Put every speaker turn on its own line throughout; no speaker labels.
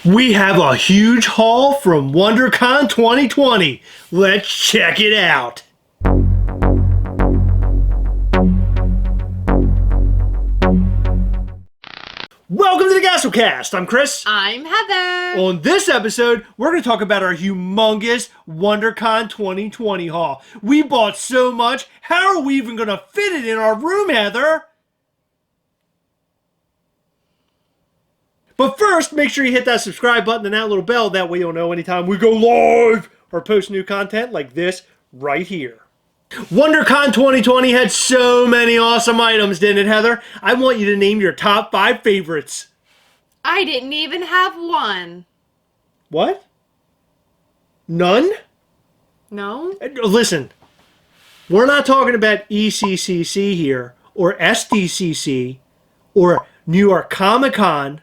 We have a huge haul from Wondercon 2020. Let's check it out. Welcome to the Gastlecast. I'm Chris.
I'm Heather.
On this episode, we're going to talk about our humongous WonderCon 2020 haul. We bought so much, how are we even going to fit it in our room, Heather? But first, make sure you hit that subscribe button and that little bell. That way you'll know anytime we go live or post new content like this right here. WonderCon 2020 had so many awesome items, didn't it, Heather? I want you to name your top 5 favorites.
I didn't even have one.
What? None?
No?
Listen, we're not talking about ECCC here, or SDCC, or New York Comic Con.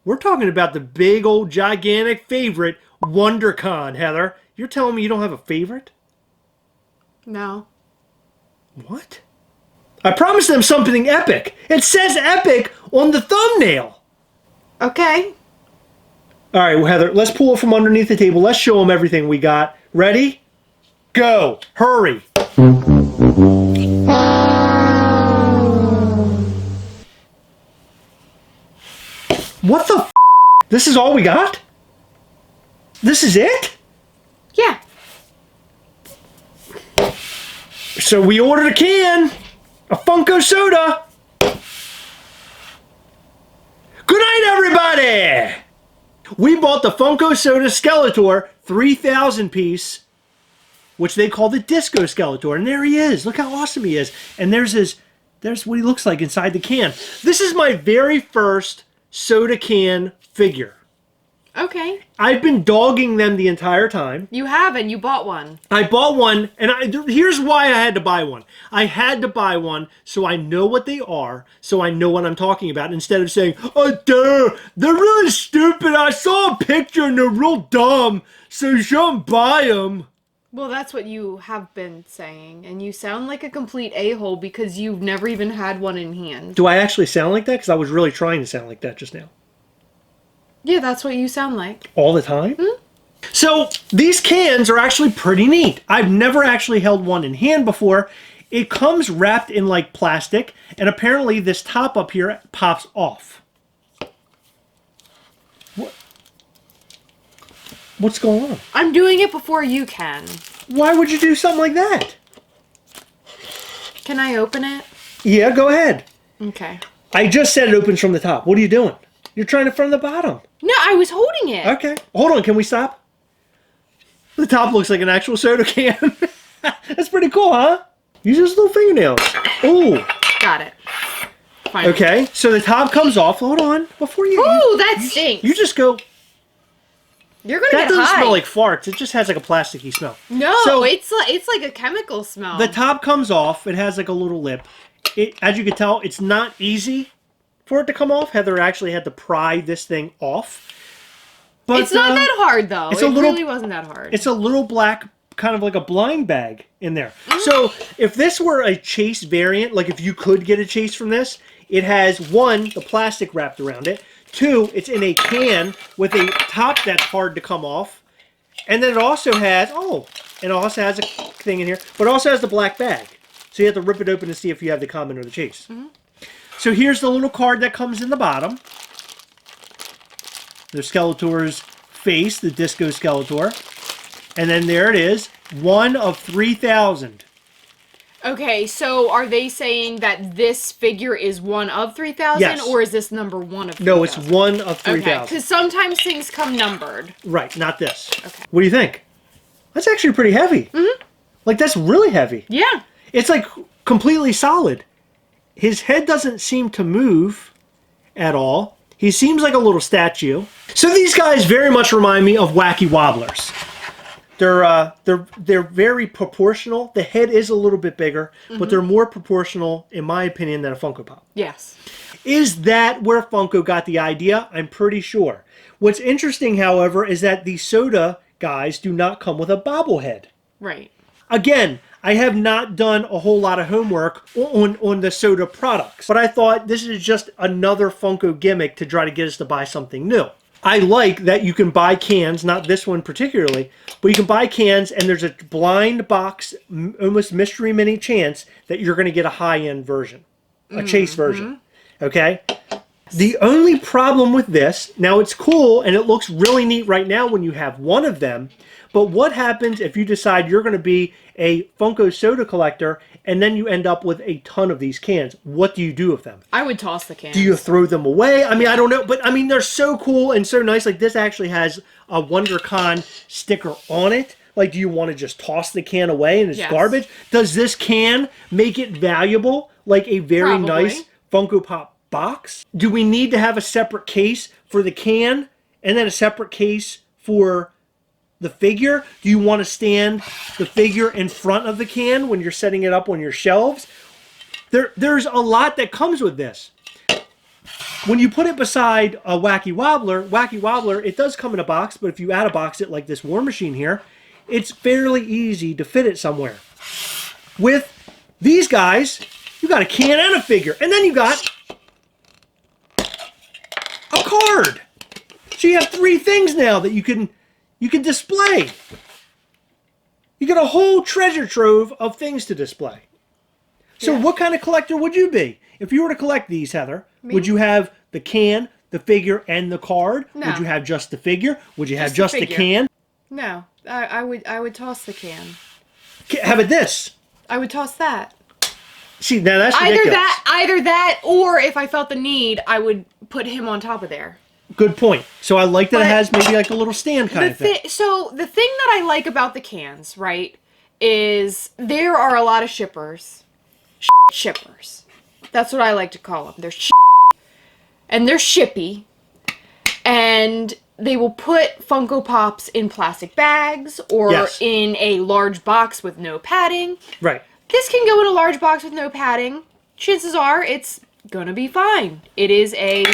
We're talking about the big old gigantic favorite, WonderCon, Heather. You're telling me you don't have a favorite?
No.
What? I promised them something epic. It says epic on the thumbnail.
Okay.
All right, well, Heather, let's pull it from underneath the table. Let's show them everything we got. Ready? Go. Hurry. What the f***? This is all we got? This is it?
Yeah.
So we ordered a can. A Funko soda. Good night, everybody! We bought the Funko Soda Skeletor 3000 piece, which they call the Disco Skeletor. And there he is. Look how awesome he is. And there's what he looks like inside the can. This is my very first soda can figure.
Okay.
I've been dogging them the entire time.
You haven't. You bought one.
I bought one, and here's why I had to buy one. I had to buy one so I know what they are, so I know what I'm talking about, instead of saying, oh, duh, they're really stupid. I saw a picture and they're real dumb, so you shouldn't buy them.
Well, that's what you have been saying, and you sound like a complete a-hole because you've never even had one in hand.
Do I actually sound like that? Because I was really trying to sound like that just now.
Yeah, that's what you sound like.
All the time? Mm-hmm. So, these cans are actually pretty neat. I've never actually held one in hand before. It comes wrapped in like plastic, and apparently this top up here pops off. What's going on?
I'm doing it before you can.
Why would you do something like that?
Can I open it?
Yeah, go ahead.
Okay.
I just said it opens from the top. What are you doing? You're trying to from the bottom.
No, I was holding it.
Okay. Hold on. Can we stop? The top looks like an actual soda can. That's pretty cool, huh? Use those little fingernails. Ooh.
Got it. Finally.
Okay. So the top comes off. Hold on. Before you...
Ooh, that stinks.
You just go...
You're going to get high.
That doesn't smell like farts. It just has like a plasticky smell.
No,
so,
it's like a chemical smell.
The top comes off. It has like a little lip. As you can tell, it's not easy for it to come off. Heather actually had to pry this thing off. But
it's not that hard, though. It really wasn't that hard.
It's a little black, kind of like a blind bag in there. So if this were a Chase variant, like if you could get a Chase from this, it has, 1, the plastic wrapped around it. 2, it's in a can with a top that's hard to come off. And then it also has, it also has a thing in here, but it also has the black bag. So you have to rip it open to see if you have the common or the Chase. Mm-hmm. So here's the little card that comes in the bottom. There's Skeletor's face, the Disco Skeletor. And then there it is, 1 of 3000.
Okay, so are they saying that this figure is 1 of 3,000?
Yes.
Or is this number 1 of 3,000?
No, it's 1 of 3000.
Okay, because sometimes things come numbered.
Right, not this.
Okay.
What do you think? That's actually pretty heavy. Mm-hmm. Like, that's really heavy.
Yeah.
It's like completely solid. His head doesn't seem to move at all. He seems like a little statue. So these guys very much remind me of Wacky Wobblers. They're very proportional. The head is a little bit bigger, but they're more proportional, in my opinion, than a Funko Pop.
Yes.
Is that where Funko got the idea? I'm pretty sure. What's interesting, however, is that the soda guys do not come with a bobblehead.
Right.
Again, I have not done a whole lot of homework on the soda products, but I thought this is just another Funko gimmick to try to get us to buy something new. I like that you can buy cans, not this one particularly, but you can buy cans and there's a blind box, almost mystery mini chance that you're going to get a high-end version, a chase version, okay? The only problem with this, now it's cool and it looks really neat right now when you have one of them, but what happens if you decide you're going to be a Funko soda collector and then you end up with a ton of these cans? What do you do with them?
I would toss the cans.
Do you throw them away? I mean, I don't know, but I mean, they're so cool and so nice. Like this actually has a Wondercon sticker on it. Like, do you want to just toss the can away and it's garbage? Does this can make it valuable? Like a very nice Funko Pop box? Do we need to have a separate case for the can and then a separate case for the figure? Do you want to stand the figure in front of the can when you're setting it up on your shelves? There's a lot that comes with this. When you put it beside a Wacky Wobbler, it does come in a box, but if you add a box it like this War Machine here, it's fairly easy to fit it somewhere. With these guys, you got a can and a figure, and then you got a card. So you have 3 things now that you can display. You get a whole treasure trove of things to display. So what kind of collector would you be? If you were to collect these, Heather, would you have the can, the figure, and the card?
No.
Would you have just the figure? Would you have just the can?
No, I would toss the can.
Have it this.
I would toss that.
See, now that's ridiculous.
Either that, or if I felt the need, I would put him on top of there.
Good point. So I like that it has maybe like a little stand kind of thing.
So the thing that I like about the cans, right, is there are a lot of shippers. Shippers. That's what I like to call them. They're and they're shippy. And they will put Funko Pops in plastic bags or in a large box with no padding.
Right.
This can go in a large box with no padding. Chances are it's gonna be fine. It is a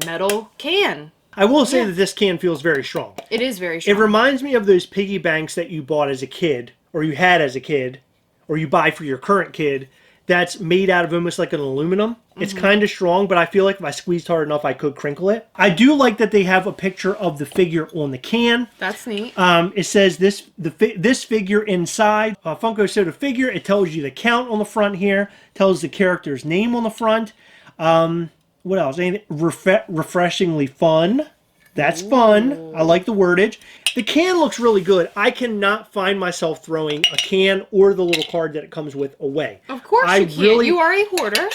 metal can.
I will say that this can feels very strong.
It is very strong.
It reminds me of those piggy banks that you bought as a kid, or you had as a kid, or you buy for your current kid, that's made out of almost like an aluminum. It's kind of strong, but I feel like if I squeezed hard enough, I could crinkle it. I do like that they have a picture of the figure on the can.
That's neat.
It says this figure inside, a Funko Soda figure. It tells you the count on the front here, tells the character's name on the front. What else? Anything refreshingly fun. That's fun. I like the wordage. The can looks really good. I cannot find myself throwing a can or the little card that it comes with away.
Of course you can. You are a hoarder.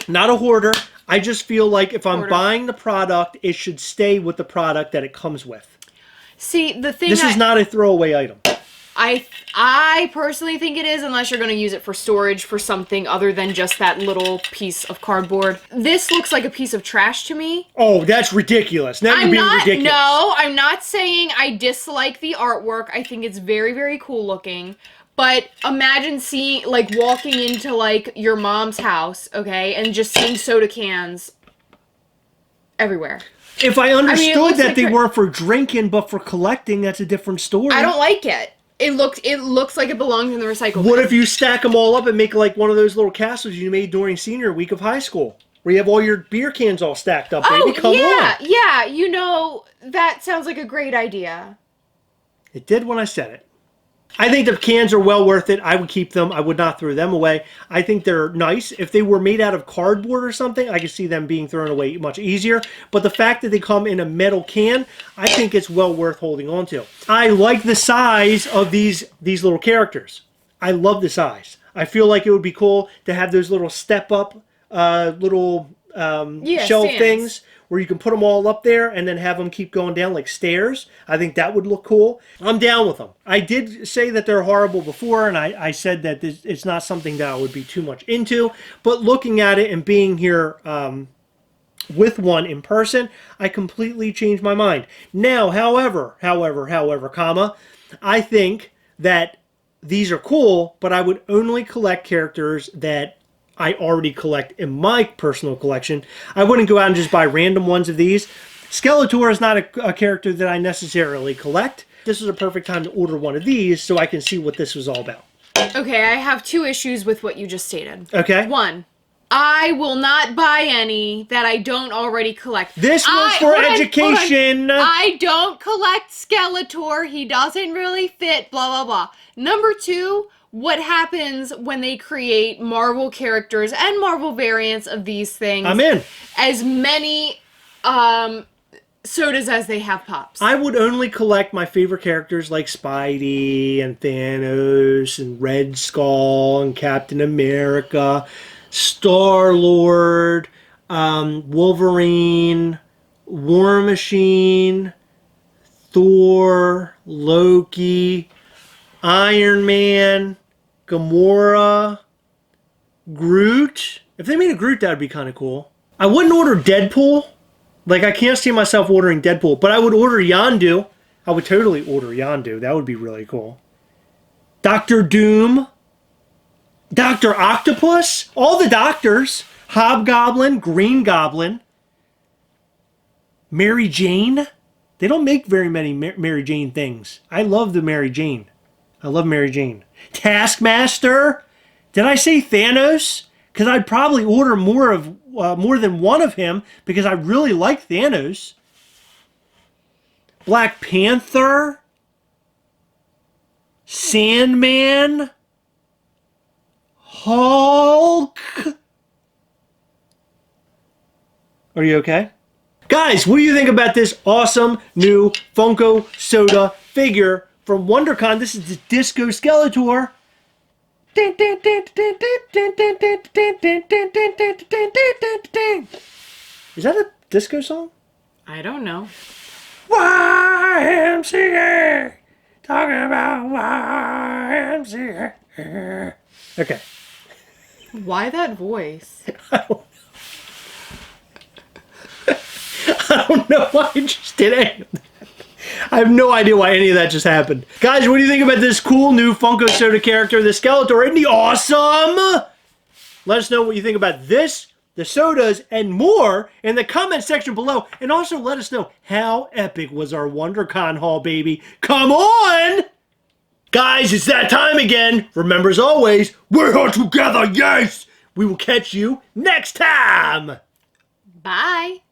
Not a hoarder. I just feel like if I'm buying the product, it should stay with the product that it comes with.
See, the thing
This is not a throwaway item.
I personally think it is, unless you're going to use it for storage for something other than just that little piece of cardboard. This looks like a piece of trash to me.
Oh, that's ridiculous. Now you're being ridiculous.
No, I'm not saying I dislike the artwork. I think it's very, very cool looking. But imagine seeing, like, walking into, like, your mom's house, okay, and just seeing soda cans everywhere.
If I understood that they weren't for drinking but for collecting, that's a different story.
I don't like it. It looks like it belongs in the recycle bin.
What if you stack them all up and make like one of those little castles you made during senior week of high school? Where you have all your beer cans all stacked up, baby. Come on.
Yeah, you know, that sounds like a great idea.
It did when I said it. I think the cans are well worth it. I would keep them. I would not throw them away. I think they're nice. If they were made out of cardboard or something, I could see them being thrown away much easier. But the fact that they come in a metal can, I think it's well worth holding on to. I like the size of these little characters. I love the size. I feel like it would be cool to have those little step-up little shelf things where you can put them all up there and then have them keep going down like stairs. I think that would look cool. I'm down with them. I did say that they're horrible before, and I said that it's not something that I would be too much into, but looking at it and being here with one in person, I completely changed my mind. Now, however, I think that these are cool, but I would only collect characters that I already collect in my personal collection. I wouldn't go out and just buy random ones of these. Skeletor is not a character that I necessarily collect. This is a perfect time to order one of these so I can see what this was all about.
Okay, I have 2 issues with what you just stated.
Okay.
1, I will not buy any that I don't already collect.
This was for education.
I don't collect Skeletor. He doesn't really fit, blah, blah, blah. Number 2, what happens when they create Marvel characters and Marvel variants of these things?
I'm in.
As many sodas as they have pops.
I would only collect my favorite characters like Spidey and Thanos and Red Skull and Captain America, Star-Lord, Wolverine, War Machine, Thor, Loki, Iron Man, Gamora, Groot. If they made a Groot, that would be kind of cool. I wouldn't order Deadpool. Like, I can't see myself ordering Deadpool, but I would order Yondu. I would totally order Yondu. That would be really cool. Doctor Doom. Dr. Octopus. All the doctors. Hobgoblin. Green Goblin. Mary Jane. They don't make very many Mary Jane things. I love the Mary Jane. I love Mary Jane. Taskmaster. Did I say Thanos? Because I'd probably order more than one of him because I really like Thanos. Black Panther. Sandman. Hulk. Are you okay? Guys, what do you think about this awesome new Funko Soda figure from Wondercon? This is the Disco Skeletor. Is that a disco song?
I don't know.
YMCA! Talking about YMCA. Okay.
Why that voice?
I don't know why I just did any of that. I have no idea why any of that just happened. Guys, what do you think about this cool new Funko Soda character, the Skeletor? Isn't he awesome? Let us know what you think about this, the sodas, and more in the comment section below. And also let us know how epic was our WonderCon haul, baby. Come on! Guys, it's that time again. Remember, as always, we're all together, yes! We will catch you next time!
Bye.